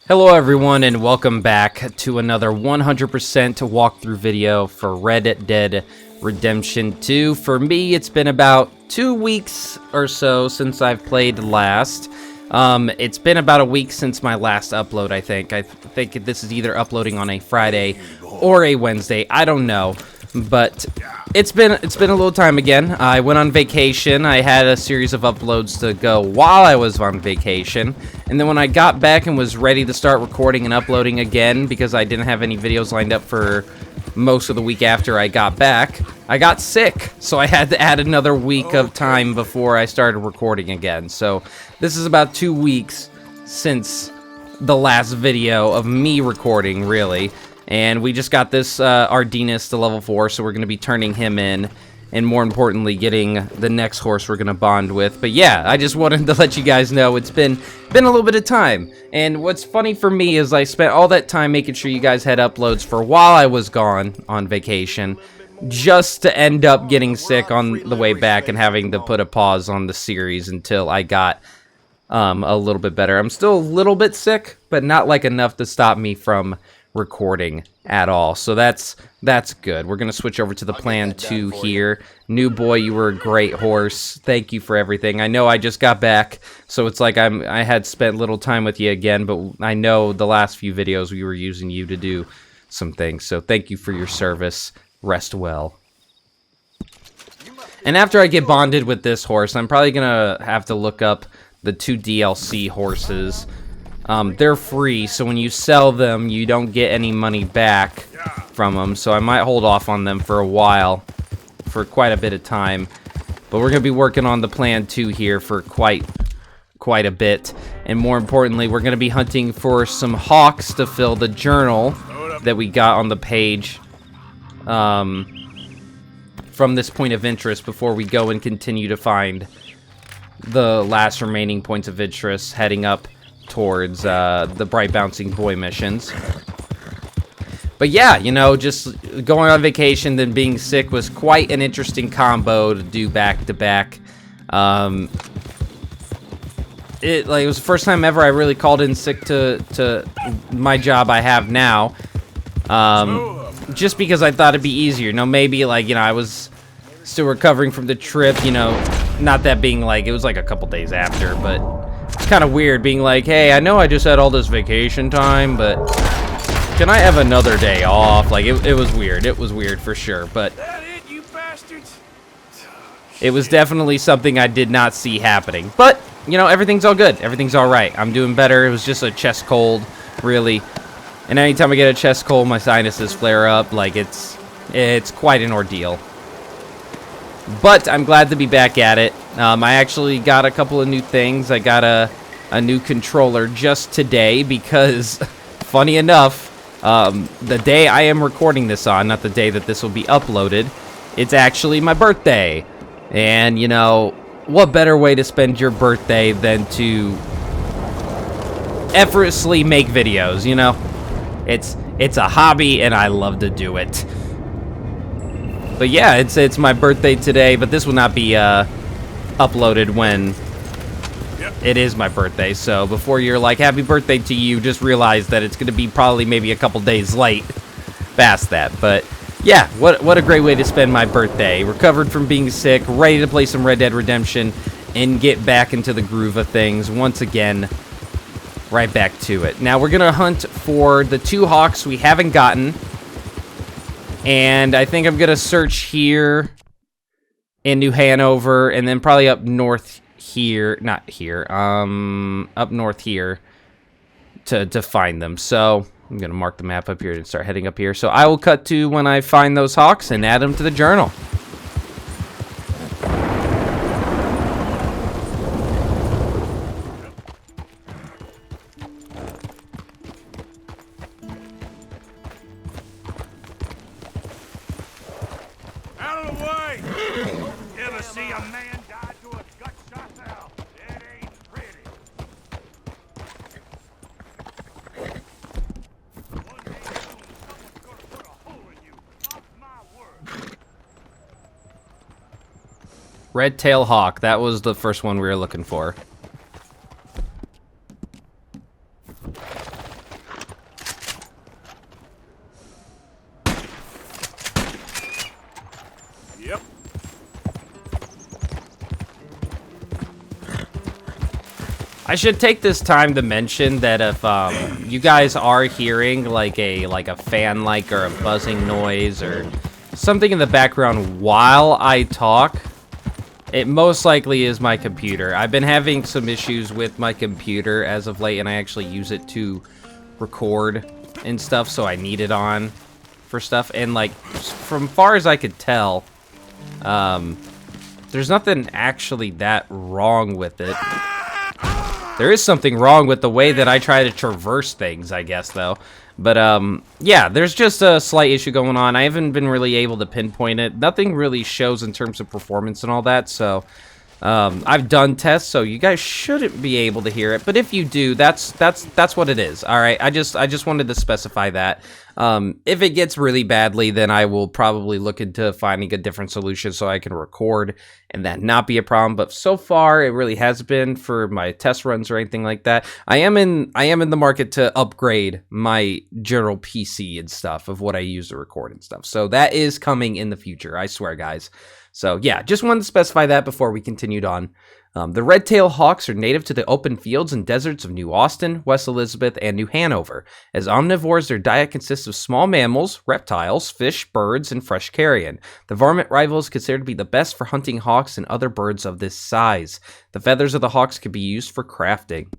Hello everyone and welcome back to another 100% walkthrough video for Red Dead Redemption 2. For me, it's been about 2 weeks or so since I've played last. It's been about a week since my last upload, I think. I think this is either uploading on a Friday or a Wednesday. I don't know. But it's been a little time again. I went on vacation. I had a series of uploads to go while I was on vacation. And then when I got back and was ready to start recording and uploading again, because I didn't have any videos lined up for most of the week after I got back, I got sick. So I had to add another week of time before I started recording again. So this is about 2 weeks since the last video of me recording, really. And we just got this Ardenus to level 4, so we're going to be turning him in. And more importantly, getting the next horse we're going to bond with. But yeah, I just wanted to let you guys know it's been a little bit of time. And what's funny for me is I spent all that time making sure you guys had uploads for while I was gone on vacation. Just to end up getting sick on the way back and having to put a pause on the series until I got a little bit better. I'm still a little bit sick, but not like enough to stop me from recording at all, so that's good. We're gonna switch over to the plan 2 here. New boy, you were a great horse. Thank you for everything. I know I just got back, so it's like I had spent little time with you again, but I know the last few videos we were using you to do some things, so thank you for your service. Rest well. And after I get bonded with this horse, I'm probably gonna have to look up the 2 DLC horses. They're free, so when you sell them, you don't get any money back from them, so I might hold off on them for a while, for quite a bit of time. But we're going to be working on the plan 2 here for quite a bit, and more importantly, we're going to be hunting for some hawks to fill the journal that we got on the page from this point of interest before we go and continue to find the last remaining points of interest heading up towards the Bright Bouncing Boy missions. But yeah, you know, just going on vacation then being sick was quite an interesting combo to do back to back. It was the first time ever I really called in sick to my job I have now. Just because I thought it'd be easier. You know, maybe like, you know, I was still recovering from the trip, you know, not that being like, it was like a couple days after, but it's kind of weird being like, hey, I know I just had all this vacation time, but can I have another day off? Like, it was weird. It was weird for sure, but it was definitely something I did not see happening. But, you know, everything's all good. Everything's all right. I'm doing better. It was just a chest cold, really. And anytime I get a chest cold, my sinuses flare up. Like, it's quite an ordeal. But I'm glad to be back at it. I actually got a couple of new things. I got a new controller just today because, funny enough, the day I am recording this on, not the day that this will be uploaded, it's actually my birthday. And, you know, what better way to spend your birthday than to effortlessly make videos, you know? It's a hobby and I love to do it. But yeah, it's my birthday today, but this will not be uploaded when it is my birthday. So before you're like, happy birthday to you, just realize that it's going to be probably maybe a couple days late past that. But yeah, what a great way to spend my birthday. Recovered from being sick, ready to play some Red Dead Redemption and get back into the groove of things once again. Right back to it. Now we're going to hunt for the 2 hawks we haven't gotten. And I think I'm going to search here in New Hanover and then probably up north here. Not here. Up north here to find them. So I'm going to mark the map up here and start heading up here. So I will cut to when I find those hawks and add them to the journal. Red-tail hawk. That was the first one we were looking for. I should take this time to mention that if you guys are hearing like a fan like or a buzzing noise or something in the background while I talk, it most likely is my computer. I've been having some issues with my computer as of late, and I actually use it to record and stuff, so I need it on for stuff. And like, from far as I could tell, there's nothing actually that wrong with it. There is something wrong with the way that I try to traverse things, I guess, though. But, yeah, there's just a slight issue going on. I haven't been really able to pinpoint it. Nothing really shows in terms of performance and all that, so I've done tests, so you guys shouldn't be able to hear it. But if you do, that's what it is. All right, I just wanted to specify that. If it gets really badly, then I will probably look into finding a different solution so I can record and that not be a problem. But so far, it really has been for my test runs or anything like that. I am in the market to upgrade my general PC and stuff of what I use to record and stuff. So that is coming in the future, I swear, guys. So yeah, just wanted to specify that before we continued on. The red-tailed hawks are native to the open fields and deserts of New Austin, West Elizabeth, and New Hanover. As omnivores, their diet consists of small mammals, reptiles, fish, birds, and fresh carrion. The varmint rifle is considered to be the best for hunting hawks and other birds of this size. The feathers of the hawks can be used for crafting.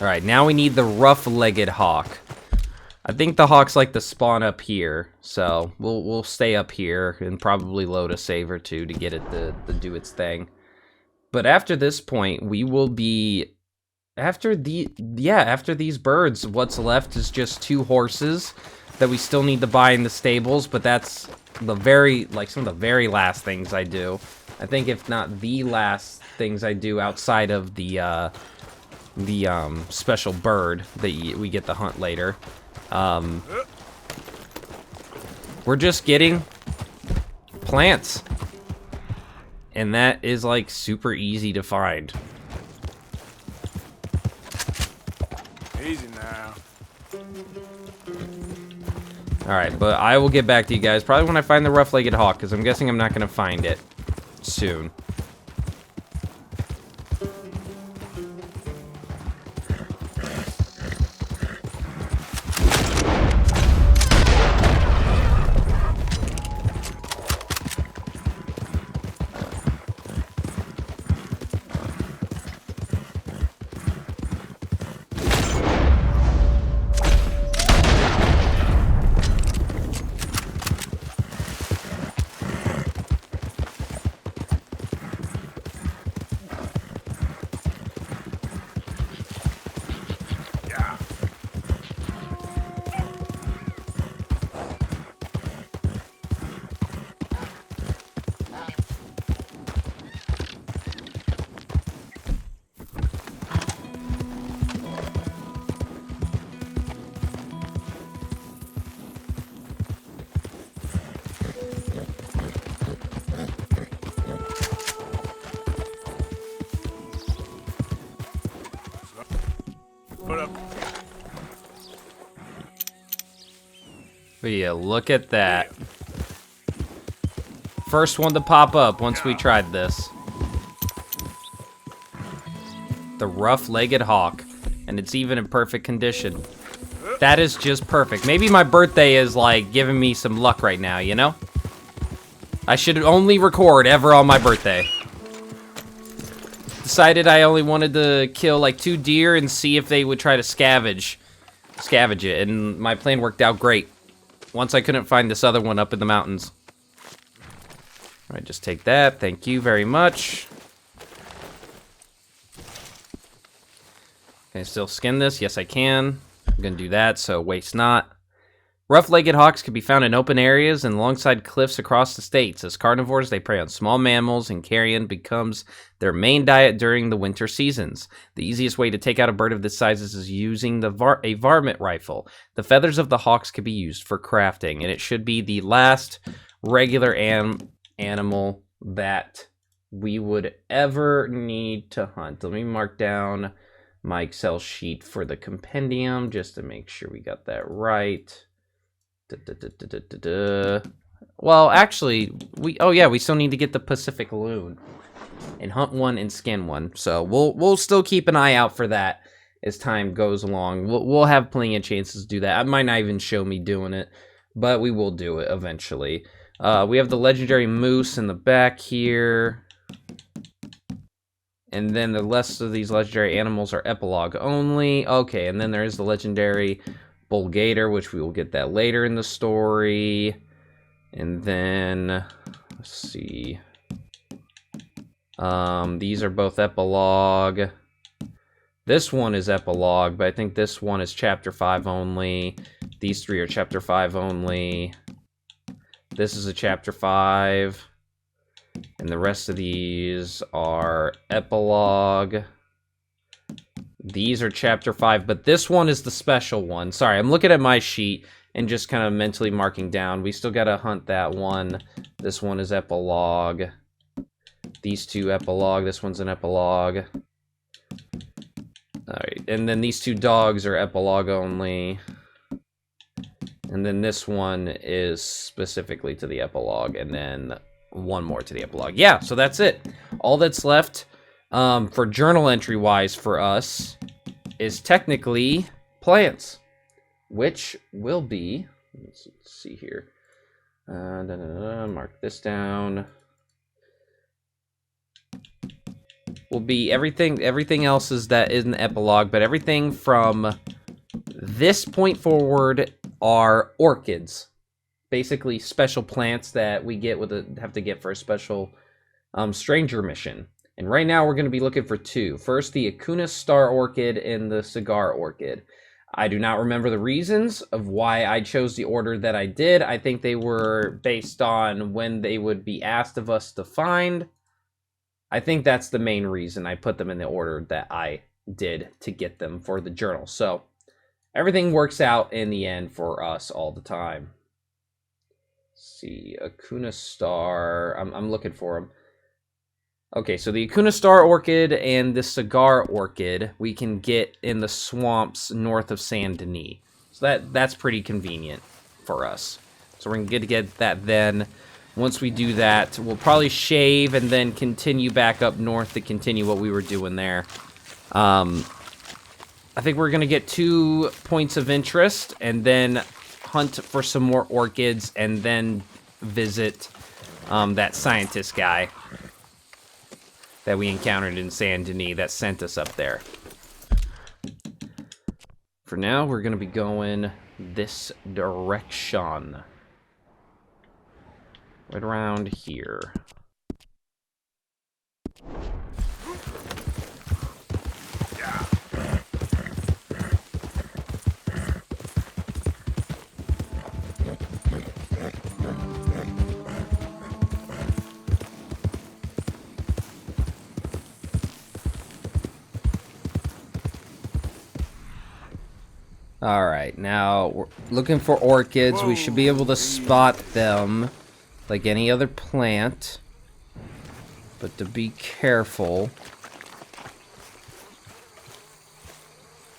Alright, now we need the rough-legged hawk. I think the hawks like to spawn up here, so we'll stay up here and probably load a save or two to get it to do its thing. But after this point, we will be after these birds. What's left is just 2 horses that we still need to buy in the stables, but that's the some of the very last things I do. I think if not the last things I do outside of the special bird that we get to hunt later. We're just getting plants, and that is like super easy to find. Easy now. Alright, but I will get back to you guys probably when I find the rough-legged hawk, because I'm guessing I'm not going to find it soon. But yeah, look at that. First one to pop up once we tried this. The rough-legged hawk. And it's even in perfect condition. That is just perfect. Maybe my birthday is like giving me some luck right now, you know? I should only record ever on my birthday. Decided I only wanted to kill like 2 deer and see if they would try to scavenge it, and my plan worked out great. Once I couldn't find this other one up in the mountains. Alright, just take that. Thank you very much. Can I still skin this? Yes, I can. I'm gonna do that, so waste not. Rough-legged hawks can be found in open areas and alongside cliffs across the states. As carnivores, they prey on small mammals, and carrion becomes their main diet during the winter seasons. The easiest way to take out a bird of this size is using a varmint rifle. The feathers of the hawks can be used for crafting, and it should be the last regular animal that we would ever need to hunt. Let me mark down my Excel sheet for the compendium just to make sure we got that right. Well, actually, oh yeah, we still need to get the Pacific Loon and hunt one and skin one. So we'll still keep an eye out for that as time goes along. We'll have plenty of chances to do that. I might not even show me doing it, but we will do it eventually. We have the legendary moose in the back here. And then the rest of these legendary animals are epilogue only. Okay, and then there's the legendary bull gator, which we will get that later in the story. And then, let's see. These are both epilogue. This one is epilogue, but I think this one is chapter 5 only. These three are chapter 5 only. This is a chapter 5. And the rest of these are epilogue. These are chapter 5, but this one is the special one. Sorry, I'm looking at my sheet and just kind of mentally marking down. We still gotta hunt that one. This one is epilogue. These two epilogue. This one's an epilogue. Alright, and then these two dogs are epilogue only. And then this one is specifically to the epilogue, and then one more to the epilogue. Yeah, so that's it. All that's left for journal entry wise for us is technically plants, which will be, let's see here, mark this down, will be everything else is that in the epilogue, but everything from this point forward are orchids. Basically special plants that we get have to get for a special stranger mission. And right now we're going to be looking for two. First, the Acuna Star Orchid and the Cigar Orchid. I do not remember the reasons of why I chose the order that I did. I think they were based on when they would be asked of us to find. I think that's the main reason I put them in the order that I did to get them for the journal. So everything works out in the end for us all the time. See, Acuna Star. I'm looking for them. Okay, so the Acuna Star Orchid and the Cigar Orchid we can get in the swamps north of Saint Denis. So that's pretty convenient for us. So we're going to get that then. Once we do that, we'll probably shave and then continue back up north to continue what we were doing there. I think we're going to get 2 points of interest and then hunt for some more orchids, and then visit that scientist guy that we encountered in Saint Denis that sent us up there. For now, we're going to be going this direction. Right around here. Alright, now we're looking for orchids. We should be able to spot them like any other plant. But to be careful.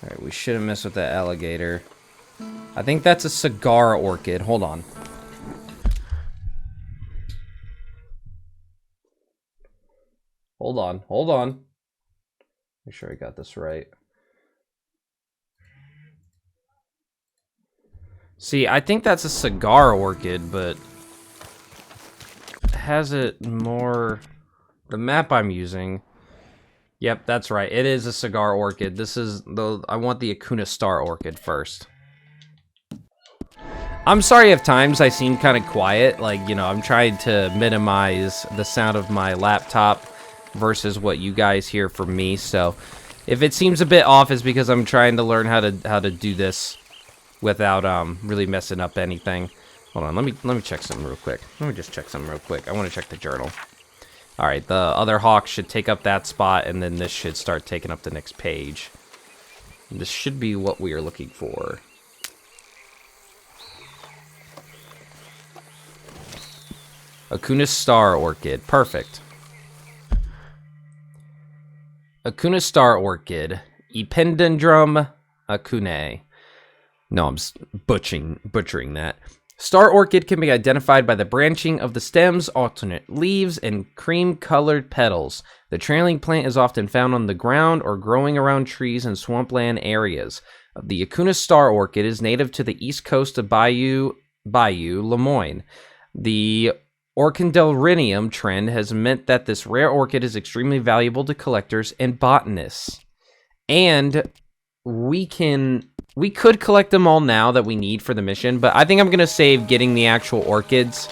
Alright, we shouldn't mess with that alligator. I think that's a cigar orchid. Hold on. Hold on. Make sure I got this right. See, I think that's a cigar orchid, but has it more... The map I'm using... Yep, that's right. It is a cigar orchid. This is the... I want the Acuna Star Orchid first. I'm sorry if times I seem kind of quiet. Like, you know, I'm trying to minimize the sound of my laptop versus what you guys hear from me. So, if it seems a bit off, it's because I'm trying to learn how to do this without really messing up anything. Hold on, let me check something real quick. Let me just check something real quick. I want to check the journal. All right, the other hawk should take up that spot, and then this should start taking up the next page. And this should be what we are looking for. Acuna Star Orchid, perfect. Acuna Star Orchid, Epidendrum acunae. No, I'm butchering that. Star orchid can be identified by the branching of the stems, alternate leaves, and cream-colored petals. The trailing plant is often found on the ground or growing around trees in swampland areas. The Acuna star orchid is native to the east coast of Bayou Lemoyne. The orchidellarium trend has meant that this rare orchid is extremely valuable to collectors and botanists. And we could collect them all now that we need for the mission, but I think I'm going to save getting the actual orchids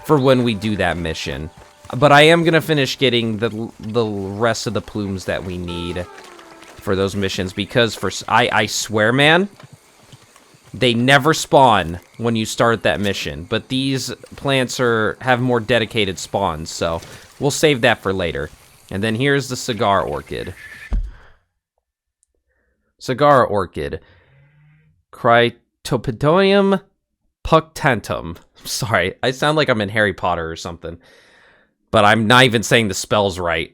for when we do that mission. But I am going to finish getting the rest of the plumes that we need for those missions, because I swear, man, they never spawn when you start that mission. But these plants have more dedicated spawns, so we'll save that for later. And then here's the cigar orchid. Cigar orchid. Cryptopodium punctatum. Sorry, I sound like I'm in Harry Potter or something. But I'm not even saying the spells right.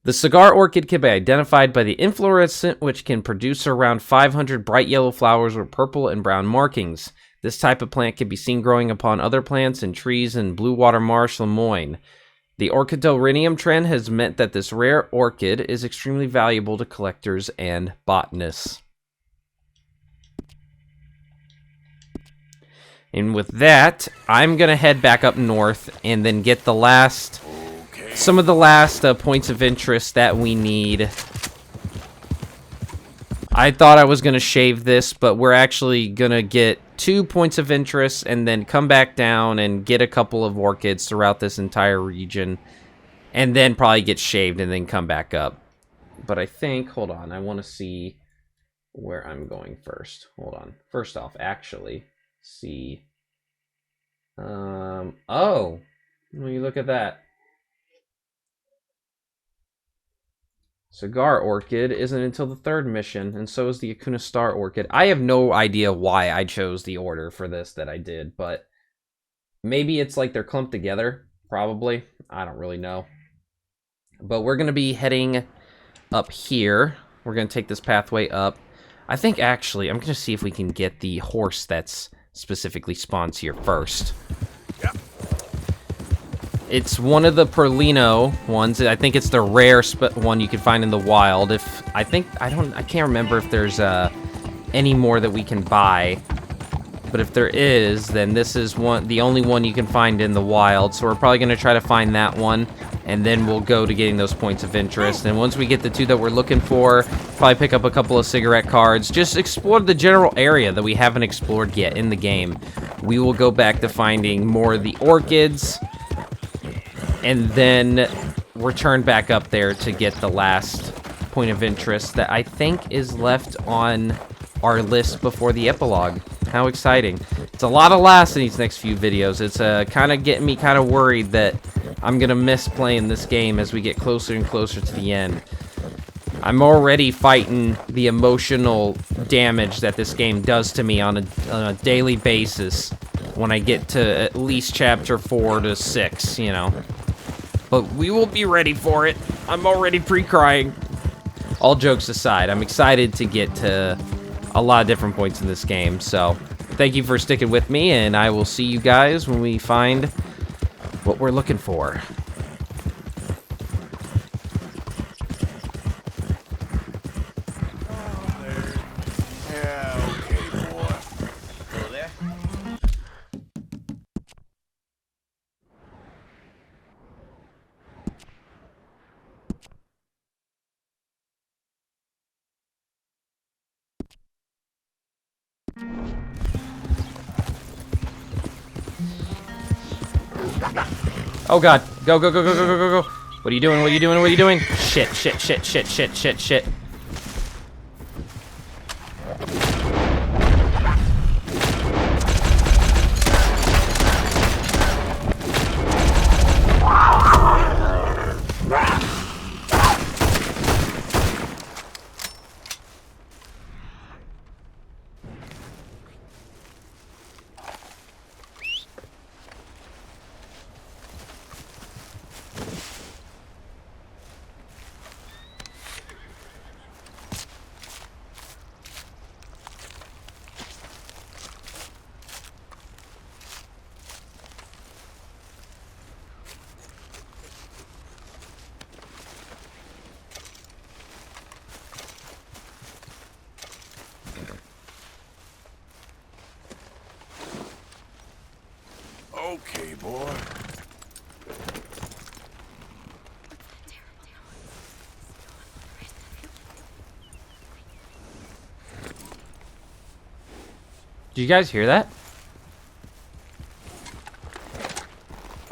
The cigar orchid can be identified by the inflorescence, which can produce around 500 bright yellow flowers with purple and brown markings. This type of plant can be seen growing upon other plants and trees in Blue Water Marsh, Lemoyne. The orchidellarium trend has meant that this rare orchid is extremely valuable to collectors and botanists. And with that, I'm going to head back up north and then get some of the last points of interest that we need. I thought I was going to shave this, but we're actually going to get 2 points of interest and then come back down and get a couple of orchids throughout this entire region. And then probably get shaved and then come back up. But I think, hold on, I want to see where I'm going first. Hold on. First off, actually, see. Oh, well, you look at that. Cigar orchid isn't until the 3rd mission, and so is the Acuna star orchid. I have no idea why I chose the order for this that I did, but maybe it's like they're clumped together. Probably. I don't really know. But we're going to be heading up here. We're going to take this pathway up. I think, actually, I'm going to see if we can get the horse that's specifically spawns here first. Yeah. It's one of the Perlino ones. I think it's the rare one you can find in the wild. I can't remember if there's any more that we can buy. But if there is, then this is the only one you can find in the wild. So we're probably going to try to find that one, and then we'll go to getting those points of interest. And once we get the 2 that we're looking for, probably pick up a couple of cigarette cards. Just explore the general area that we haven't explored yet in the game. We will go back to finding more of the orchids, and then return back up there to get the last point of interest that I think is left on our list before the epilogue. How exciting. It's a lot of lasts in these next few videos. It's kind of getting me kind of worried that I'm going to miss playing this game as we get closer and closer to the end. I'm already fighting the emotional damage that this game does to me on a daily basis when I get to at least chapter 4 to 6, you know. But we will be ready for it. I'm already pre-crying. All jokes aside, I'm excited to get to a lot of different points in this game. So thank you for sticking with me, and I will see you guys when we find what we're looking for. Yeah, okay, boy. Hello there. Oh god. Go, go, go, go, go, go, go, go. What are you doing? What are you doing? What are you doing? Shit, shit, shit, shit, shit, shit, shit. Okay, boy. Did you guys hear that?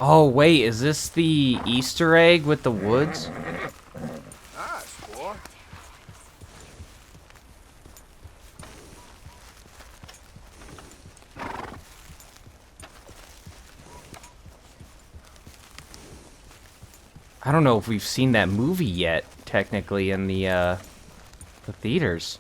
Oh, wait, is this the Easter egg with the woods? Nice, boy. I don't know if we've seen that movie yet, technically, in the theaters.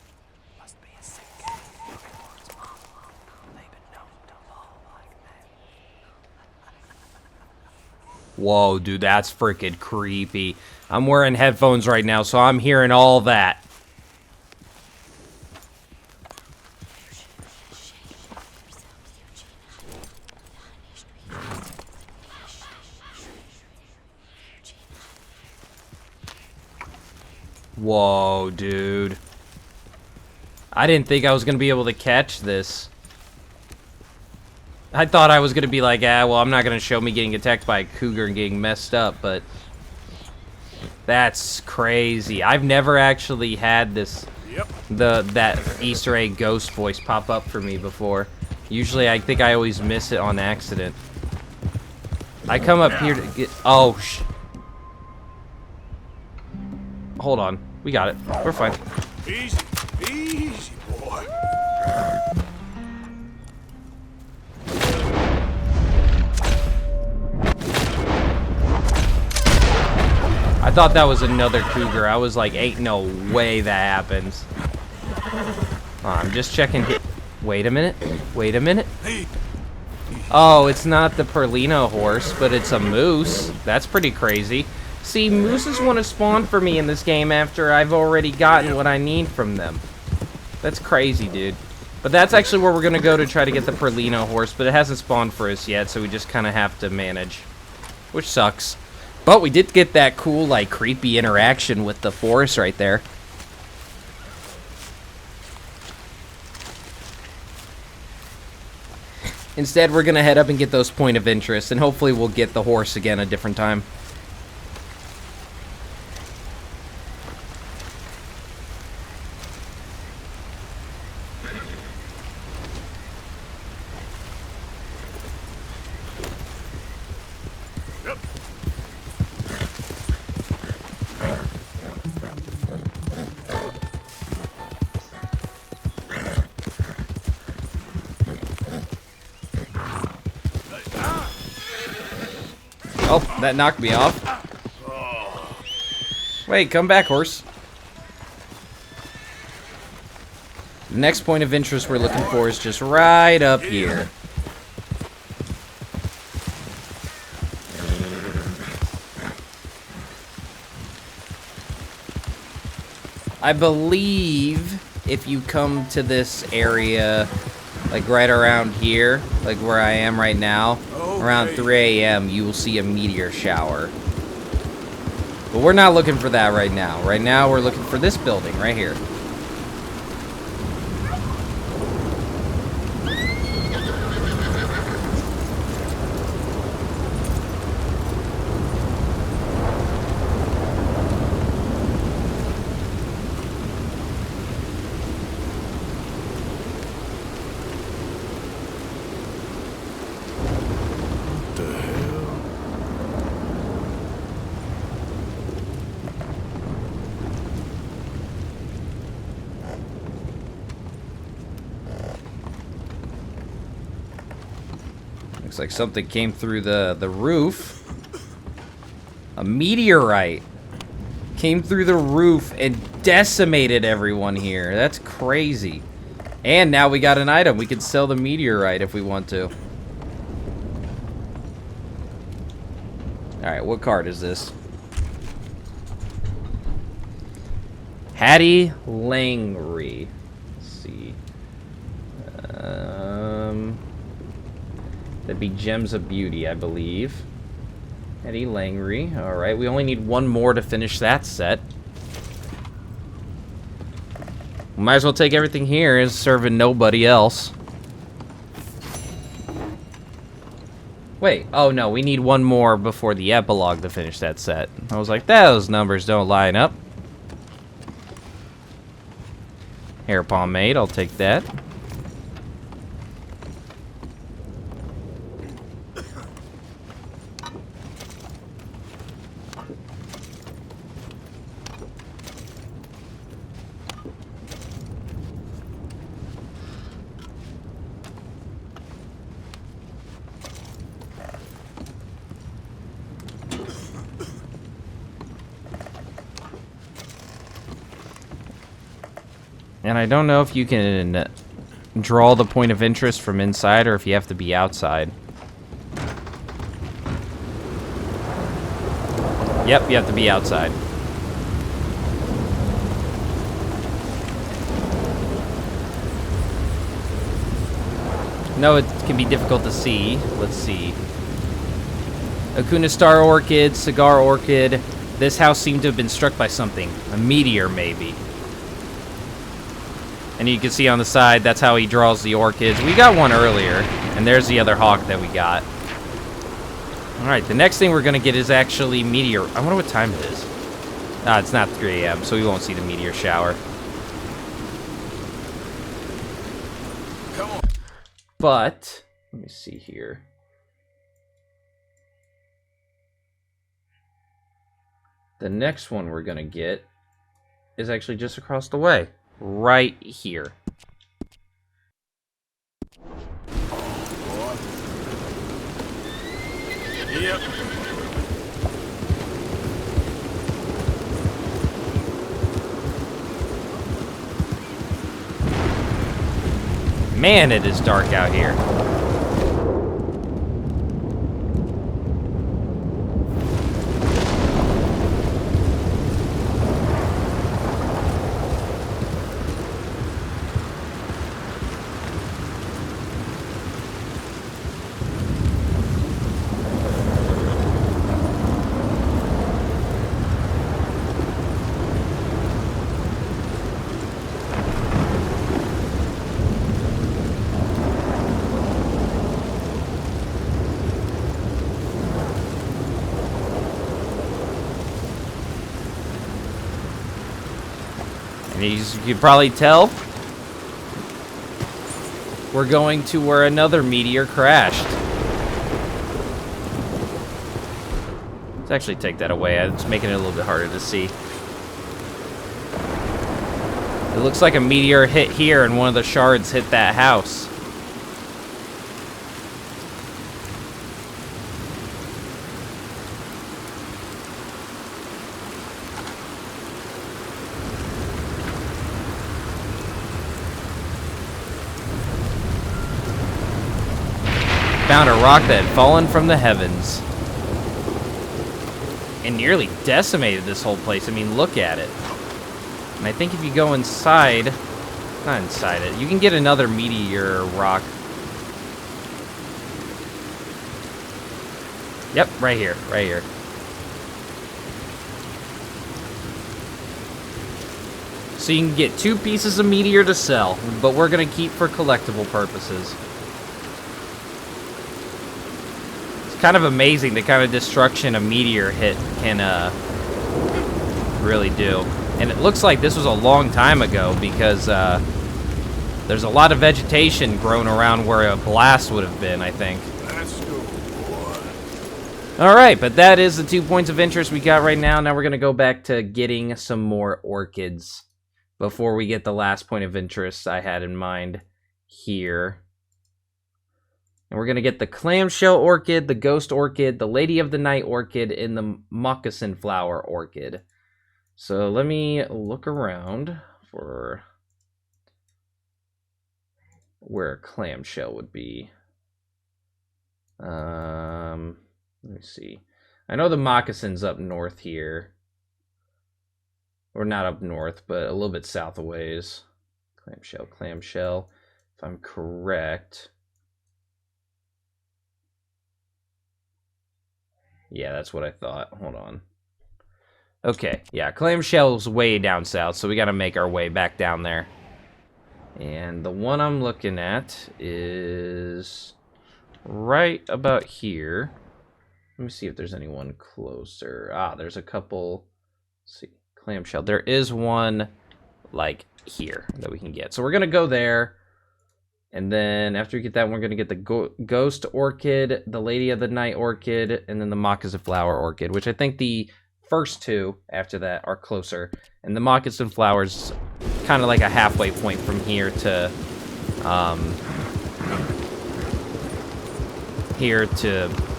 Whoa, dude, that's freaking creepy. I'm wearing headphones right now, so I'm hearing all that. Whoa, dude. I didn't think I was gonna be able to catch this. I thought I was gonna be like, well, I'm not gonna show me getting attacked by a cougar and getting messed up, but that's crazy. I've never actually had this, that Easter egg ghost voice pop up for me before. Usually, I think I always miss it on accident. I come up here to get, hold on, we got it. We're fine. Easy, easy, boy. I thought that was another cougar. I was like, ain't no way that happens. I'm just checking. Wait a minute. Wait a minute. Oh, it's not the Perlino horse, but it's a moose. That's pretty crazy. See, mooses want to spawn for me in this game after I've already gotten what I need from them. That's crazy, dude. But that's actually where we're going to go to try to get the Perlino horse, but it hasn't spawned for us yet, so we just kind of have to manage. Which sucks. But we did get that cool, like, creepy interaction with the forest right there. Instead, we're going to head up and get those point of interest, and hopefully we'll get the horse again a different time. Oh, that knocked me off. Wait, come back, horse. The next point of interest we're looking for is just right up here. I believe if you come to this area, like right around here, like where I am right now, around 3 a.m., you will see a meteor shower. But we're not looking for that right now. Right now, we're looking for this building right here. Looks like something came through the roof. A meteorite came through the roof and decimated everyone here. That's crazy. And now we got an item. We can sell the meteorite if we want to. Alright, what card is this? Hattie Langry. Let's see. That'd be Gems of Beauty, I believe. Hattie Langry. Alright, we only need one more to finish that set. Might as well take everything here. It's serving nobody else. Wait, oh no, we need one more before the epilogue to finish that set. I was like, those numbers don't line up. Hair pomade, I'll take that. And I don't know if you can draw the point of interest from inside or if you have to be outside. Yep, you have to be outside. No, it can be difficult to see. Let's see. Akuna Star Orchid, Cigar Orchid. This house seemed to have been struck by something. A meteor, maybe. And you can see on the side, that's how he draws the orchids. We got one earlier, and there's the other hawk that we got. Alright, the next thing we're going to get is actually meteor. I wonder what time it is. Ah, it's not 3 a.m., so we won't see the meteor shower. Come on. But, let me see here. The next one we're going to get is actually just across the way. Right here. Yep. Man, it is dark out here. And as you can probably tell, we're going to where another meteor crashed. Let's actually take that away. It's making it a little bit harder to see. It looks like a meteor hit here and one of the shards hit that house. Found a rock that had fallen from the heavens. And nearly decimated this whole place. I mean, look at it. And I think if you go inside... Not inside it. You can get another meteor rock. Yep, right here. Right here. So you can get 2 pieces of meteor to sell. But we're going to keep for collectible purposes. Kind of amazing the kind of destruction a meteor hit can really do. And it looks like this was a long time ago because there's a lot of vegetation grown around where a blast would have been, I think. Let's go, boy. Alright, but that is the 2 points of interest we got right now. Now we're going to go back to getting some more orchids before we get the last point of interest I had in mind here. And we're going to get the clamshell orchid, the ghost orchid, the lady of the night orchid, and the moccasin flower orchid. So let me look around for where a clamshell would be. Let me see. I know the moccasin's up north here. Or not up north, but a little bit south a ways. Clamshell. If I'm correct... Yeah, that's what I thought. Hold on. Okay, yeah, clamshell's way down south, so we gotta make our way back down there. And the one I'm looking at is right about here. Let me see if there's anyone closer. Ah, there's a couple. Let's see, clamshell. There is one, like, here that we can get. So we're going to go there. And then after we get that, we're going to get the Ghost Orchid, the Lady of the Night Orchid, and then the Moccasin Flower Orchid, which I think the first two after that are closer. And the Moccasin Flower's kind of like a halfway point from here to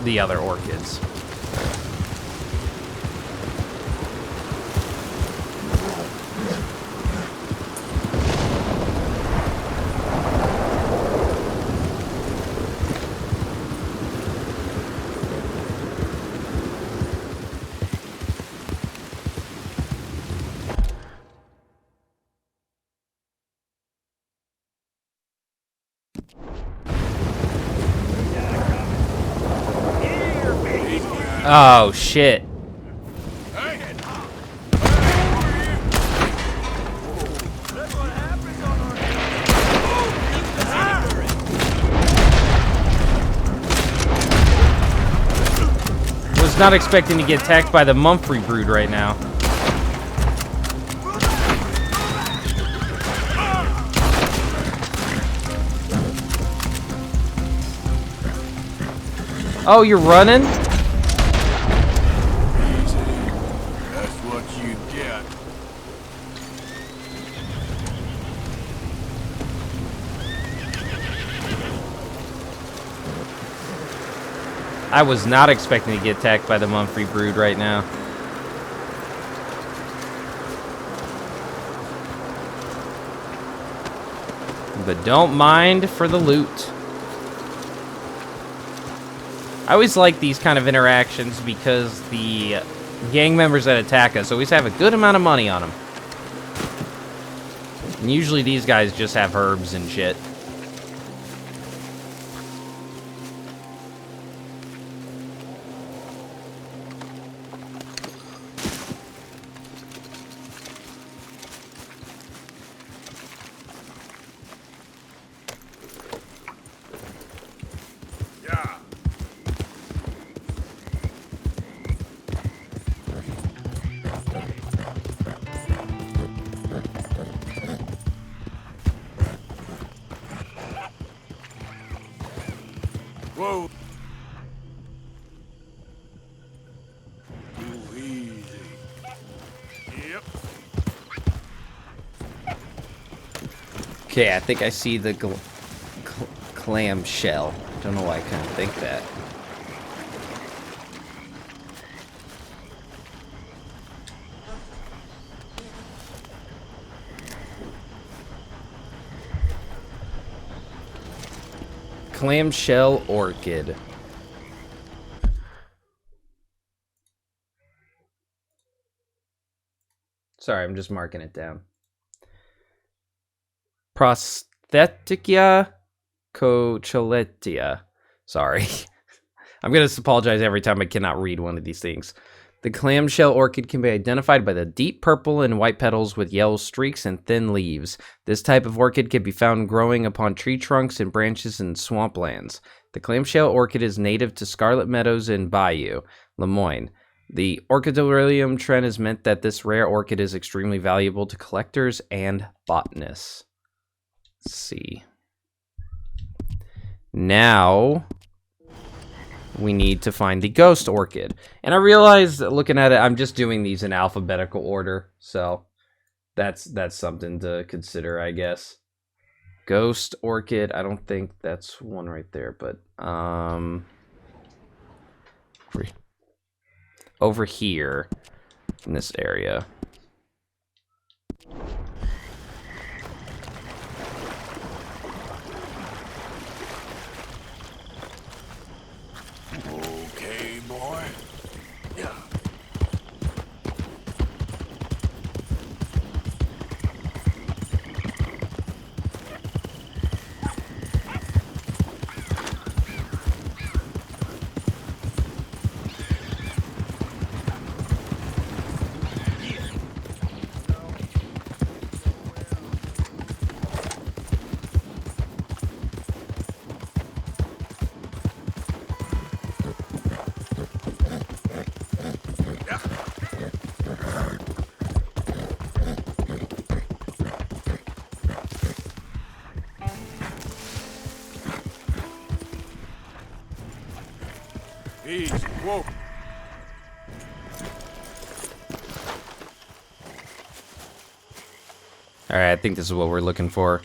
the other orchids. Oh, shit. Was not expecting to get attacked by the Mumphrey brood right now. Oh, you're running? That's what you get. I was not expecting to get attacked by the Mumphrey brood right now. But don't mind for the loot. I always like these kind of interactions because the gang members that attack us always have a good amount of money on them. And usually these guys just have herbs and shit. Whoa. Too easy. Yep. Okay, I think I see the clam shell. Don't know why I couldn't think that. Clamshell orchid. Sorry, I'm just marking it down. Prosthetica cochletia. Sorry. I'm going to apologize every time I cannot read one of these things. The clamshell orchid can be identified by the deep purple and white petals with yellow streaks and thin leaves. This type of orchid can be found growing upon tree trunks and branches in swamplands. The clamshell orchid is native to Scarlet Meadows in Bayou, Lemoyne. The orchidarium trend has meant that this rare orchid is extremely valuable to collectors and botanists. Let's see. Now we need to find the ghost orchid. And I realize, looking at it, I'm just doing these in alphabetical order. So that's something to consider, I guess. Ghost orchid. I don't think that's one right there, but over here in this area. Okay, boy. Yeah. Easy. Whoa. Alright, I think this is what we're looking for.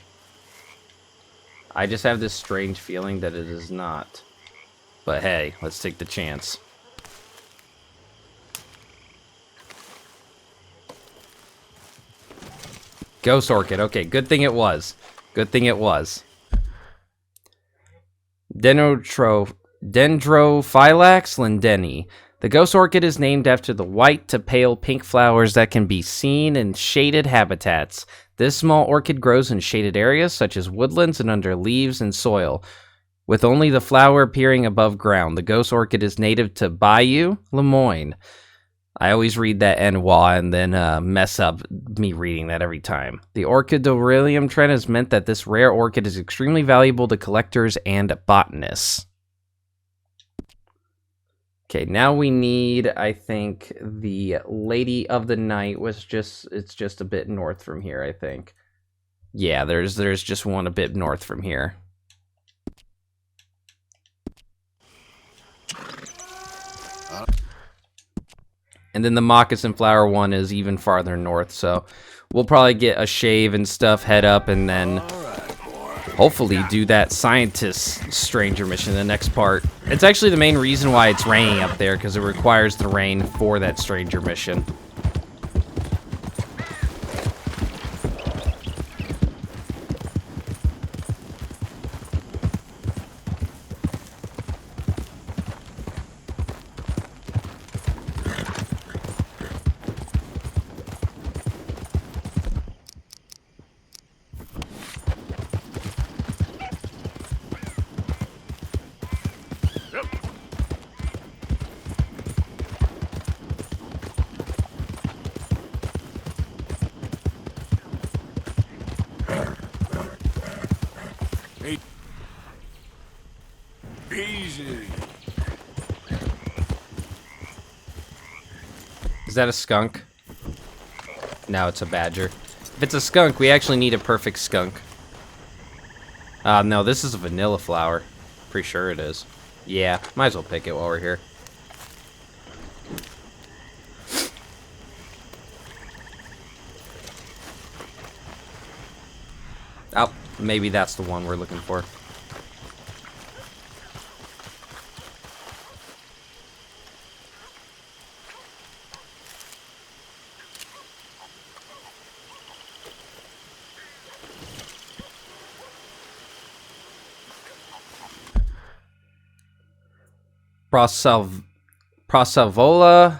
I just have this strange feeling that it is not. But hey, let's take the chance. Ghost Orchid. Okay, good thing it was. Good thing it was. Dendrophylax lindeni. The ghost orchid is named after the white to pale pink flowers that can be seen in shaded habitats. This small orchid grows in shaded areas such as woodlands and under leaves and soil, with only the flower appearing above ground. The ghost orchid is native to Bayou, Lemoyne. I always read that NWA and then mess up me reading that every time. The orchidorhynchus trend has meant that this rare orchid is extremely valuable to collectors and botanists. Okay, now we need, I think, the Lady of the Night it's just a bit north from here, I think. Yeah, there's just one a bit north from here. And then the moccasin flower one is even farther north, so we'll probably get a shave and stuff, head up, and then hopefully do that scientist stranger mission in the next part. It's actually the main reason why it's raining up there, because it requires the rain for that stranger mission. Easy. Is that a skunk? No, it's a badger. If it's a skunk, we actually need a perfect skunk. No, this is a vanilla flower. Pretty sure it is. Yeah, might as well pick it while we're here. Oh, maybe that's the one we're looking for. Prosalvola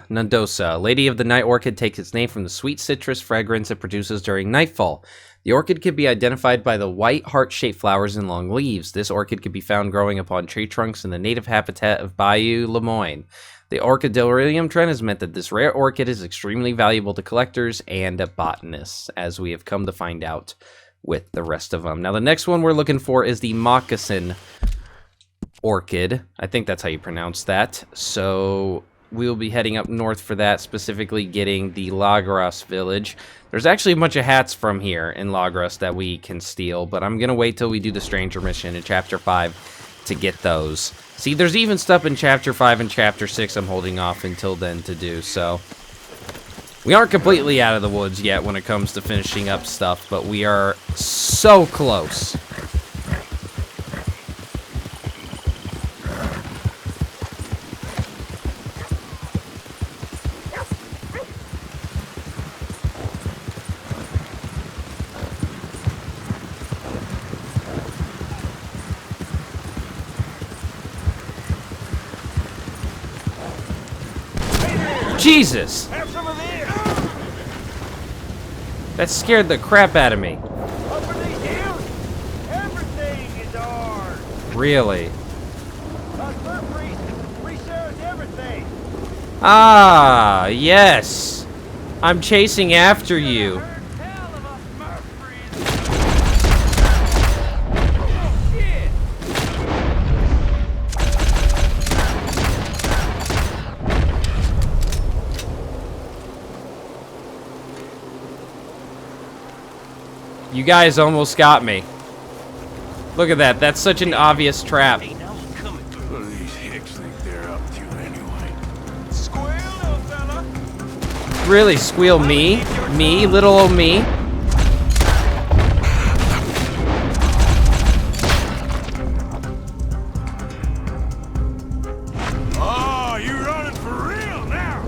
nodosa. Lady of the Night orchid takes its name from the sweet citrus fragrance it produces during nightfall. The orchid can be identified by the white heart-shaped flowers and long leaves. This orchid can be found growing upon tree trunks in the native habitat of Bayou, Lemoyne. The orchidorhynchus trend has meant that this rare orchid is extremely valuable to collectors and botanists, as we have come to find out with the rest of them. Now, the next one we're looking for is the moccasin orchid. I think that's how you pronounce that. So we'll be heading up north for that, specifically getting the Lagros village. There's actually a bunch of hats from here in Lagros that we can steal, but I'm going to wait till we do the stranger mission in Chapter 5 to get those. See, there's even stuff in Chapter 5 and Chapter 6 I'm holding off until then to do, so we aren't completely out of the woods yet when it comes to finishing up stuff, but we are so close. Jesus! Have some of this! That scared the crap out of me. Over these hills, everything is ours! Really? Us Murphys, we serve everything! Ah, yes. I'm chasing after you. Hell of us Murphys! Oh, shit! You guys almost got me. Look at that. That's such an obvious trap. Hey, now I'm coming. What are these hicks Dragics think they're up to anyway? Squeal, little fella. Really, squeal me? Me, little old me? Oh, you running for real now?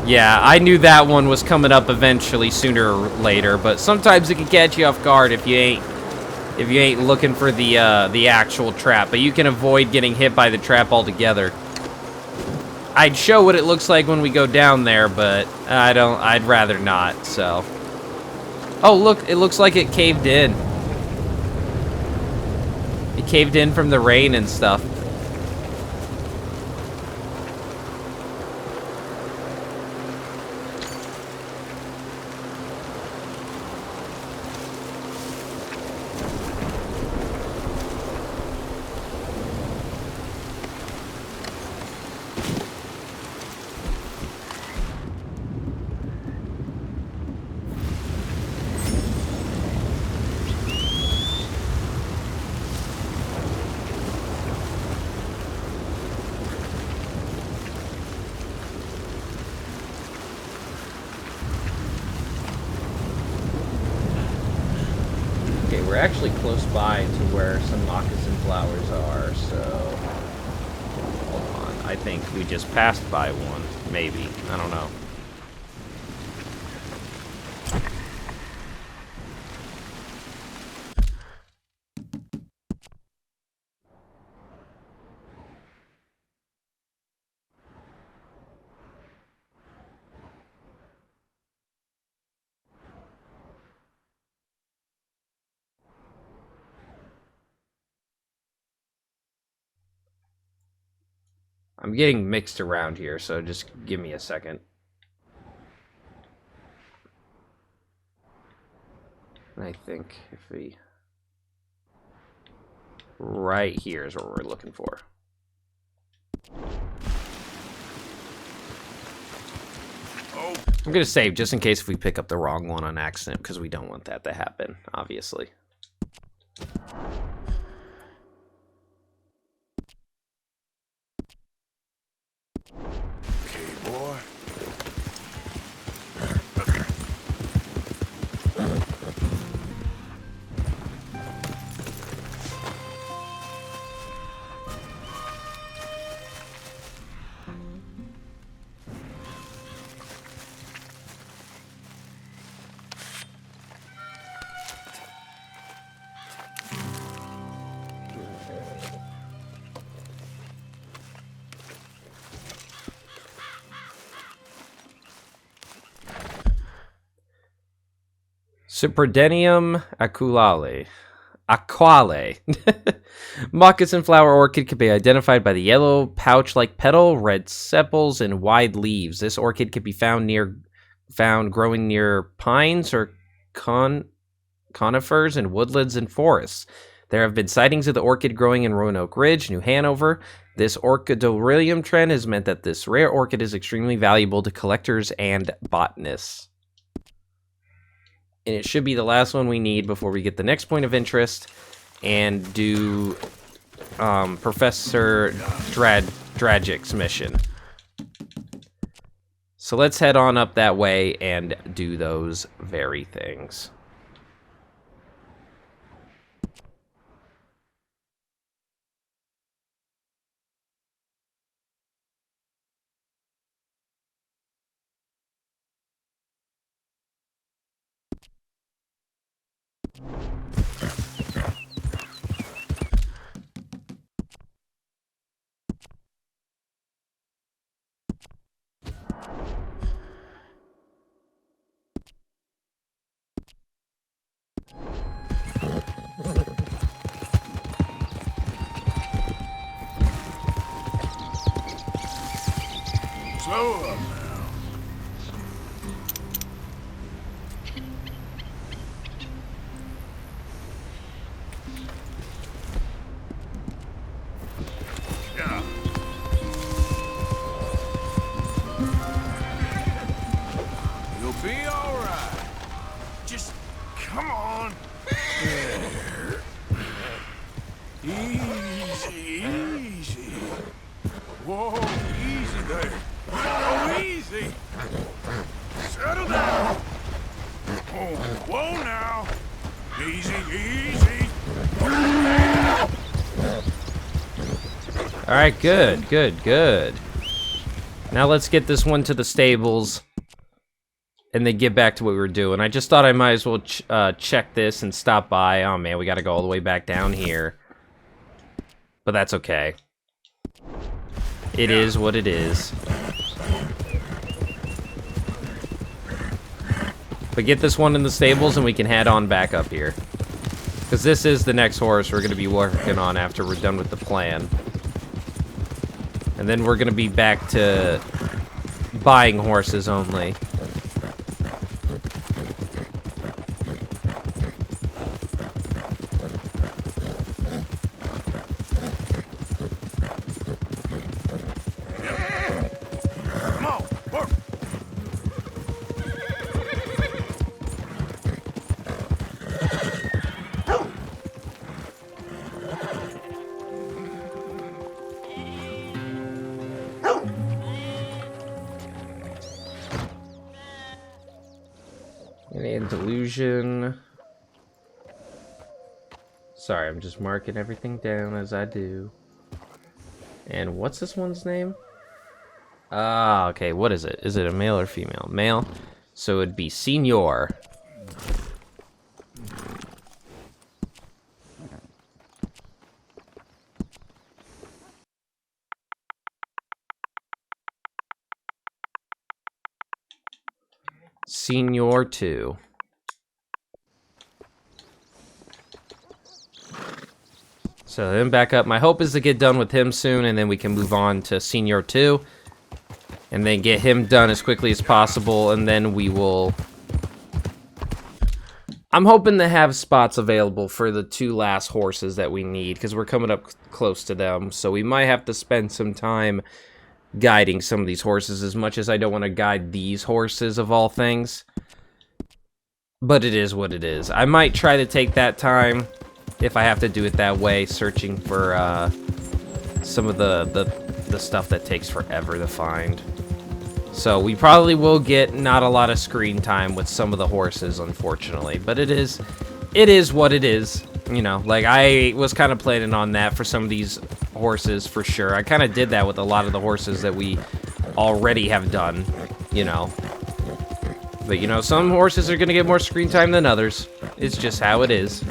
Yeah, I knew that one was coming up eventually, sooner or later, but sometimes it can catch you off guard if you ain't looking for the actual trap, but you can avoid getting hit by the trap altogether. I'd show what it looks like when we go down there, but I'd rather not, so. Oh, look, it looks like it caved in. It caved in from the rain and stuff. We're actually close by to where some moccasin flowers are, so hold on. I think we just passed by one, maybe. I don't know. I'm getting mixed around here, so just give me a second. I think if we... Right here is what we're looking for. Oh, I'm gonna save just in case if we pick up the wrong one on accident, because we don't want that to happen, obviously. okay, boy. Cypripedium aquale. Moccasin flower orchid can be identified by the yellow pouch-like petal, red sepals, and wide leaves. This orchid can be found growing near pines or conifers in woodlands and forests. There have been sightings of the orchid growing in Roanoke Ridge, New Hanover. This orchidorhynchus trend has meant that this rare orchid is extremely valuable to collectors and botanists. And it should be the last one we need before we get the next point of interest and do Professor Dragic's mission. So let's head on up that way and do those very things. Slow up now. Yeah. You'll be all right. Just come on. There. Easy. Easy, easy. Whoa, easy there. Oh, easy. Settle down. Oh, whoa now. Easy, easy. All right, good, good, good. Now let's get this one to the stables and then get back to what we were doing. I just thought I might as well check this and stop by. Oh man, we gotta go all the way back down here. But that's okay. It is what it is. But get this one in the stables and we can head on back up here. Because this is the next horse we're gonna be working on after we're done with the plan. And then we're gonna be back to buying horses only. Come on, work. Any delusion. Sorry, I'm just marking everything down as I do. And what's this one's name? Ah, okay, what is it? Is it a male or female? Male. So it'd be Senior. Senior 2. So then back up. My hope is to get done with him soon, and then we can move on to Senior 2. And then get him done as quickly as possible, and then we will... I'm hoping to have spots available for the 2 last horses that we need, because we're coming up close to them. So we might have to spend some time guiding some of these horses, as much as I don't want to guide these horses of all things. But it is what it is. I might try to take that time, if I have to do it that way, searching for some of the stuff that takes forever to find. So we probably will get not a lot of screen time with some of the horses, unfortunately. But it is what it is. You know, like I was kind of planning on that for some of these horses for sure. I kind of did that with a lot of the horses that we already have done, you know. But you know, some horses are going to get more screen time than others. It's just how it is.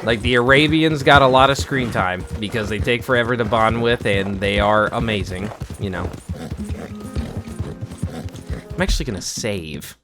Like the Arabians got a lot of screen time because they take forever to bond with and they are amazing, you know. I'm actually going to save.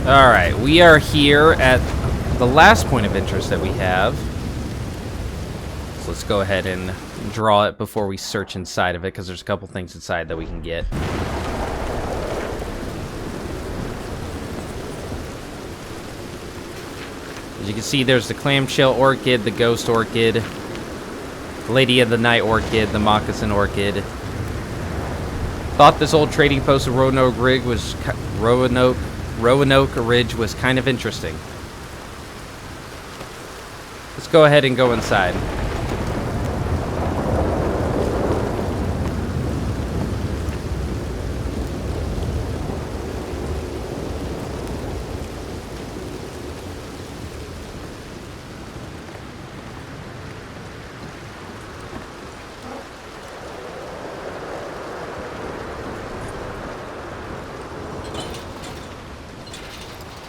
Alright, we are here at the last point of interest that we have. So let's go ahead and draw it before we search inside of it, because there's a couple things inside that we can get. As you can see, there's the clamshell orchid, the ghost orchid, Lady of the Night orchid, the moccasin orchid. Thought this old trading post of Roanoke Ridge was kind of interesting. Let's go ahead and go inside.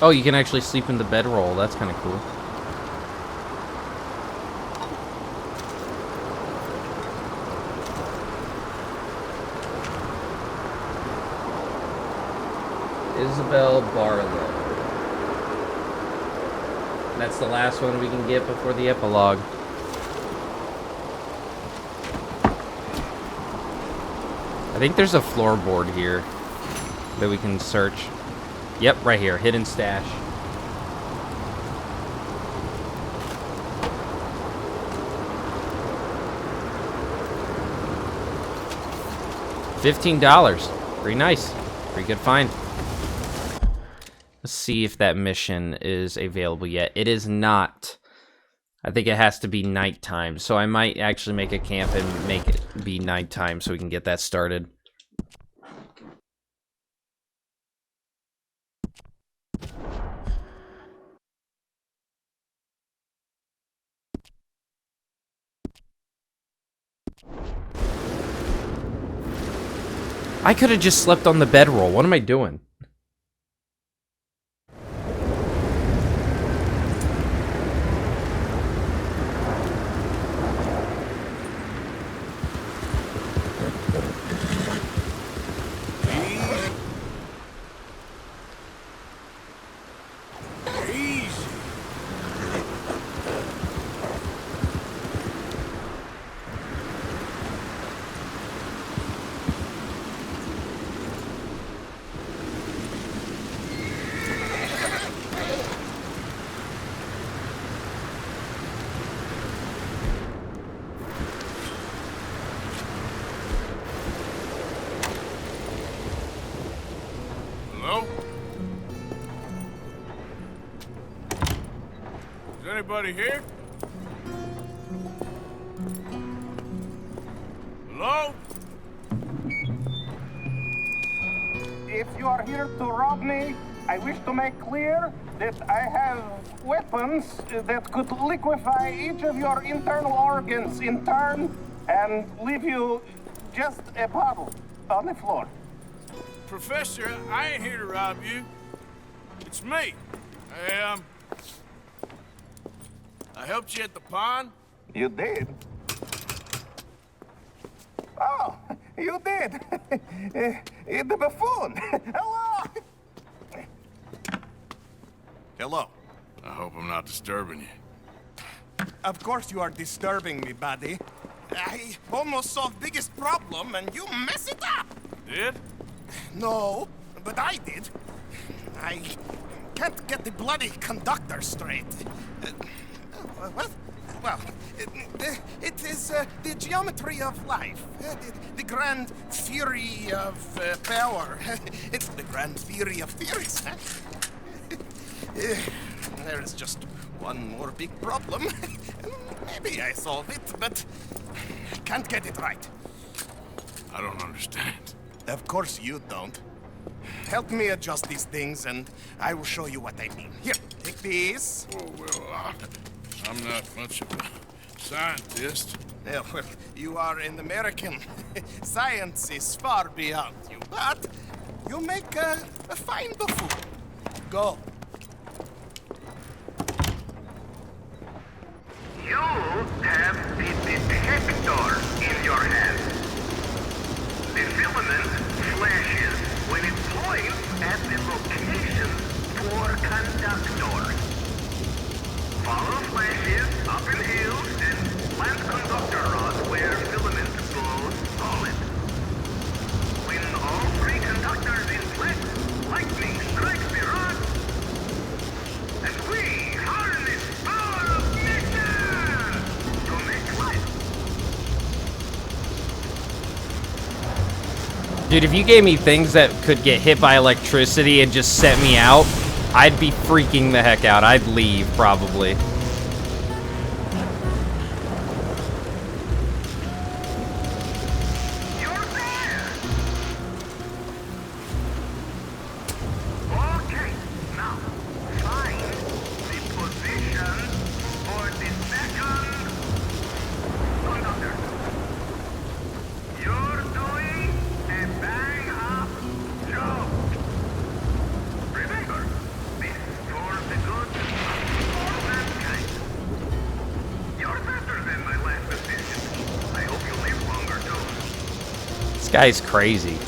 Oh, you can actually sleep in the bedroll. That's kind of cool. Isabel Barlow. That's the last one we can get before the epilogue. think there's a floorboard here that we can search. Yep, right here. Hidden stash. $15. Pretty nice. Pretty good find. Let's see if that mission is available yet. It is not. I think it has to be nighttime, so I might actually make a camp and make it be nighttime so we can get that started. I could have just slept on the bedroll. What am I doing? Hello? Is anybody here? Hello? If you are here to rob me, I wish to make clear that I have weapons that could liquefy each of your internal organs in turn and leave you just a puddle on the floor. Professor, I ain't here to rob you. It's me. I helped you at the pond. You did? Oh, you did. The buffoon. Hello. Hello. I hope I'm not disturbing you. Of course you are disturbing me, buddy. I almost solved biggest problem and you mess it up. Did? No, but I did. I can't get the bloody conductor straight. What? Well, it is the geometry of life, the grand theory of power. It's the grand theory of theories. Huh? There is just one more big problem. Maybe I solve it, but I can't get it right. I don't understand. Of course you don't. Help me adjust these things and I will show you what I mean. Here, take these. Oh, well, I'm not much of a scientist. Yeah, well, you are an American. Science is far beyond you, but you make a fine buffoon. Go. You have the detector in your hand. The filament flashes when it points at the location for conductors. Follow flashes up in hills and plant conductor rods where filament goes solid. When all three conductors in place, lightning strikes the rod, and we harness power of nature to make life. Dude, if you gave me things that could get hit by electricity and just set me out, I'd be freaking the heck out. I'd leave, probably. You're there! Okay, now find the position for the second conductor. You're doing a bang-up job. Remember, this is for the good of mankind. You're better than my last decision. I hope you live longer, too. This guy's crazy.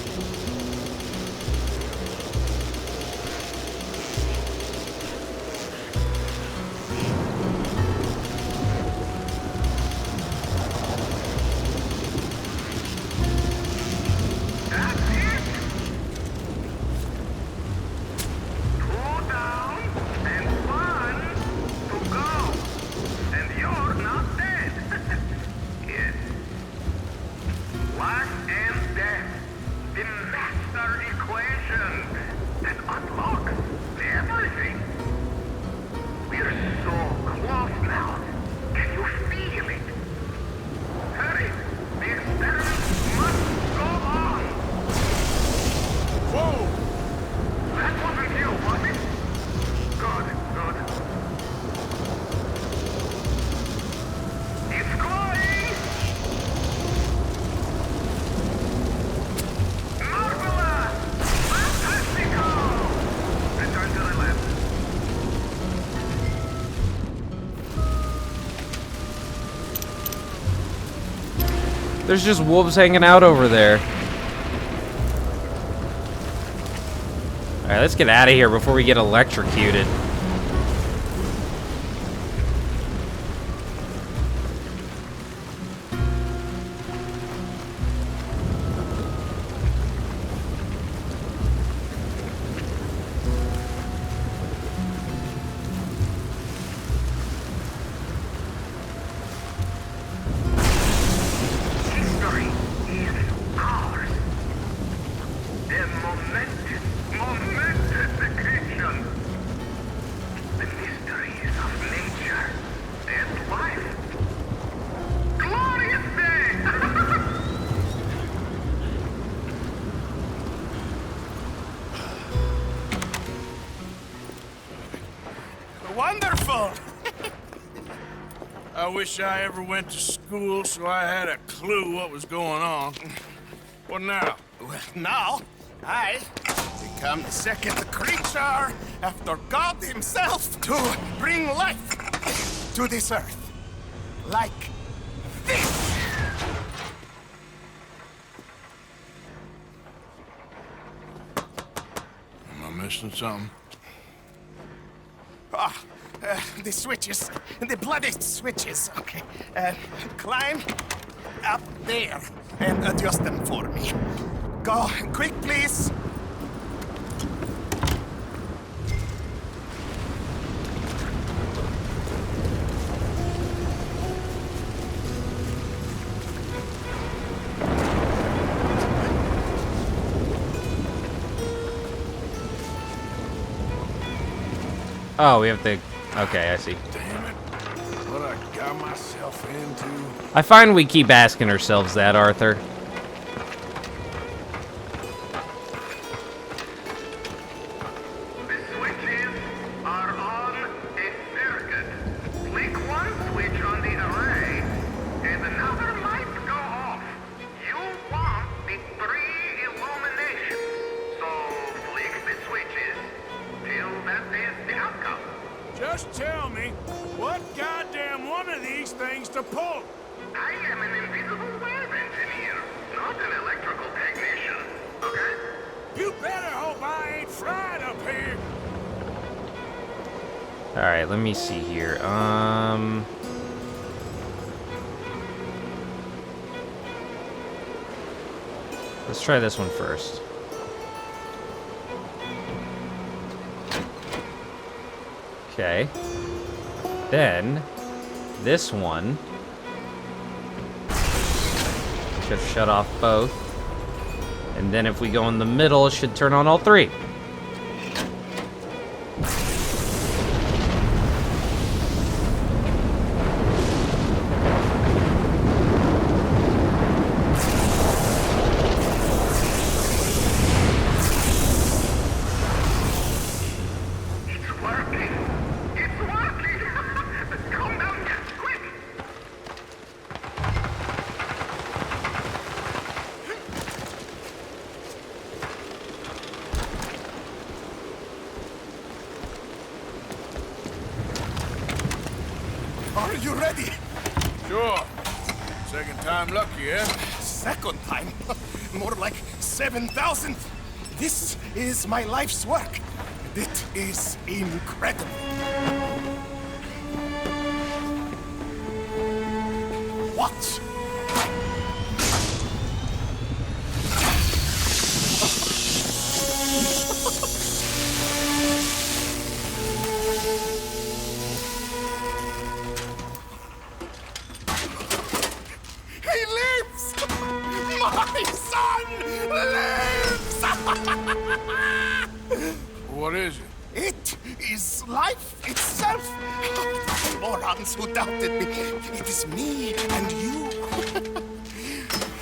There's just wolves hanging out over there. Alright, let's get out of here before we get electrocuted. History is ours. A momentous occasion. The mysteries of nature and life. Glorious day! Wonderful! I wish I ever went to school so I had a clue what was going on. What now? Well, now, I become the second creature after God himself to bring life to this earth. Like this! Am I missing something? The switches. The bloody switches. Okay. Climb up there and adjust them for me. Go quick, please. Oh, we have to... Okay, I see. Damn it. What I got myself into. I find we keep asking ourselves that, Arthur. The switches are on a circuit. Flick one switch on the array, and another light go off. You want the 3 illuminations, so flick the switches till that is the outcome. Just tell me what goddamn one of these things to pull. I am an invisible wave engineer, not an electrical technician, okay? You better hope I ain't fried up here. Alright, let me see here. Let's try this one first. Okay. Then, this one should shut off both. And then if we go in the middle, it should turn on all 3. It's working! It's working! Calm down, guys, quick! Are you ready? Sure. Second time lucky, eh? Second time? More like 7,000. This is my life's work. It is incredible. Watch. He lives! My son lives! What is it? It is life itself. Morons who doubted me. It is me and you.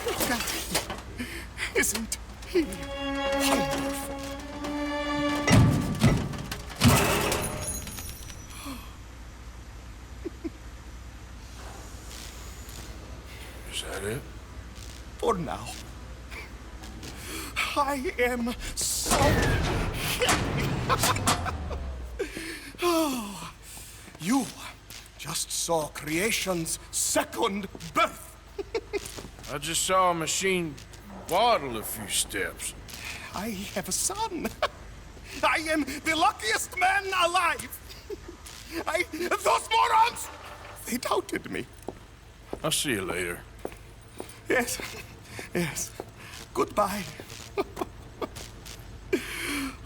Look at him. Isn't he wonderful? Is that it? For now. I am so happy. Oh, you just saw creation's second birth. I just saw a machine waddle a few steps. I have a son. I am the luckiest man alive. Those morons! They doubted me. I'll see you later. Yes, yes. Goodbye.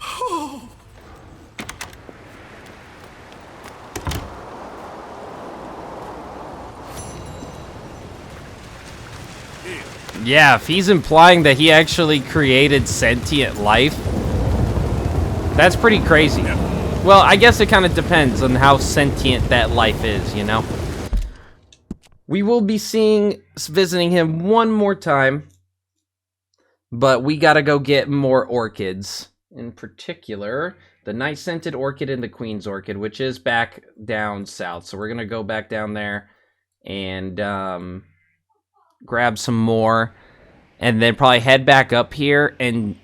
Oh. Yeah, if he's implying that he actually created sentient life, that's pretty crazy. Well, I guess it kind of depends on how sentient that life is, you know? We will be visiting him one more time, but we gotta go get more orchids. In particular, the night-scented orchid and the queen's orchid, which is back down south. So we're gonna go back down there and grab some more, and then probably head back up here and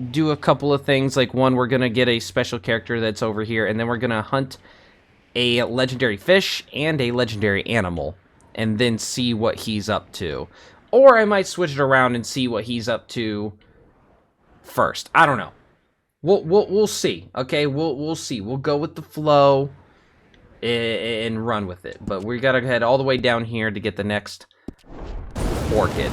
do a couple of things. Like, one, we're gonna get a special character that's over here, and then we're gonna hunt a legendary fish and a legendary animal, and then see what he's up to. Or I might switch it around and see what he's up to first. I don't know. We'll see. Okay, we'll see. We'll go with the flow and run with it. But we gotta head all the way down here to get the next orchid.